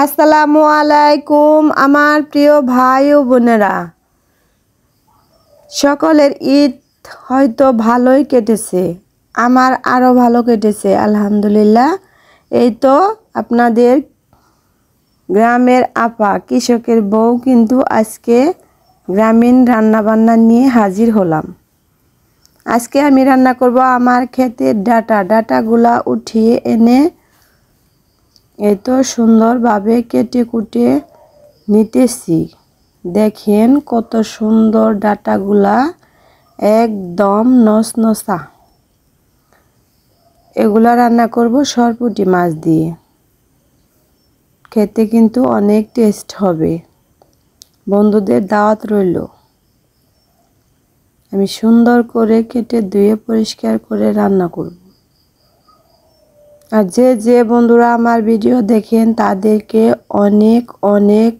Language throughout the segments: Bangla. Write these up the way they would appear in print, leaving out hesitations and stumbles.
আসসালামু আলাইকুম আমার প্রিয় ভাই ও বোনেরা, সকলের ঈদ হয়তো ভালোই কেটেছে। আমার আরও ভালো কেটেছে আলহামদুলিল্লাহ। এই তো আপনাদের গ্রামের আপা কৃষকের বউ কিন্তু আজকে গ্রামীণ রান্নাবান্না নিয়ে হাজির হলাম। আজকে আমি রান্না করব আমার ক্ষেতের ডাটাগুলা উঠিয়ে এনে এই তো সুন্দরভাবে কেটে কুটে নিতেছি। দেখেন কত সুন্দর ডাটাগুলা, একদম নসনসা। এগুলা রান্না করব সরপুঁটি মাছ দিয়ে। খেতে কিন্তু অনেক টেস্ট হবে। বন্ধুদের দাওয়াত রইল। আমি সুন্দর করে কেটে ধুয়ে পরিষ্কার করে রান্না করব। আর যে বন্ধুরা আমার ভিডিও দেখেন তাদেরকে অনেক অনেক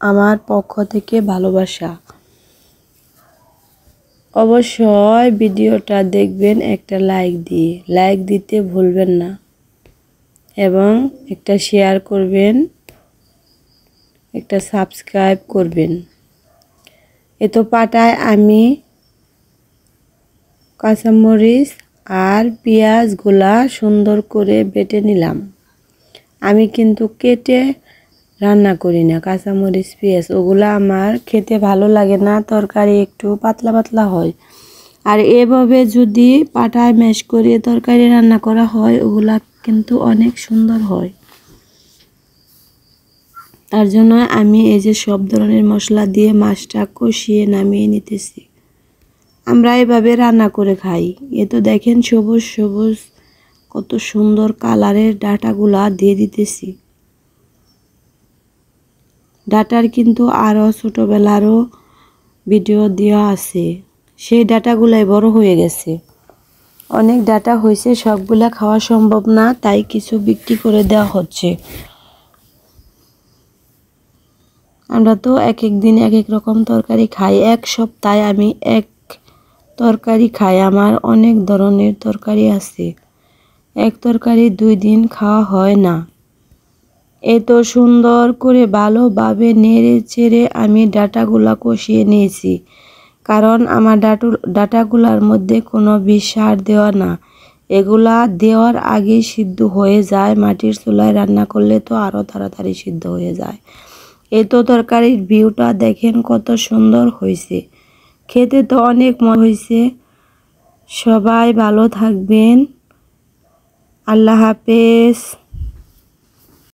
আমার পক্ষ থেকে ভালোবাসা। অবশ্যই ভিডিওটা দেখবেন একটা লাইক দিতে ভুলবেন না, এবং একটা শেয়ার করবেন, একটা সাবস্ক্রাইব করবেন। এতো পাটায় আমি কাঁচামরিচ আর পেঁয়াজগুলা সুন্দর করে বেটে নিলাম। আমি কিন্তু কেটে রান্না করি না কাঁচামরিচ পেঁয়াজ, ওগুলা আমার খেতে ভালো লাগে না, তরকারি একটু পাতলা পাতলা হয়। আর এভাবে যদি পাটায় ম্যাশ করে তরকারি রান্না করা হয় ওগুলা কিন্তু অনেক সুন্দর হয়। তার জন্য আমি এই যে সব ধরনের মশলা দিয়ে মাছটা কষিয়ে নামিয়ে নিতেছি। আমরা এভাবে রান্না করে খাই। এ তো দেখেন সবুজ সবুজ কত সুন্দর কালারের ডাটাগুলা দিয়ে দিতেছি। ডাটার কিন্তু আরও ছোটোবেলারও ভিডিও দেওয়া আছে, সেই ডাটাগুলাই বড় হয়ে গেছে। অনেক ডাটা হয়েছে, সবগুলা খাওয়া সম্ভব না, তাই কিছু বিক্রি করে দেওয়া হচ্ছে। আমরা তো এক এক দিন এক এক রকম তরকারি খাই, এক সপ্তাহে আমি এক তরকারি খাই। আমার অনেক ধরনের তরকারি আছে, এক তরকারি 2 দিন খাওয়া হয় না। এত সুন্দর করে ভালোভাবে নেড়ে চেড়ে আমি ডাটাগুলা কষিয়ে নিয়েছি, কারণ আমার ডাটাগুলার মধ্যে কোনো বিষ সার দেওয়া না। এগুলা দেওয়ার আগেই সিদ্ধ হয়ে যায়। মাটির চুলায় রান্না করলে তো আরও তাড়াতাড়ি সিদ্ধ হয়ে যায়। এই তো তরকারির ভিউটা দেখেন কত সুন্দর হয়েছে, খেতে তো অনেক মজা হয়েছে। সবাই ভালো থাকবেন। আল্লাহ হাফেজ।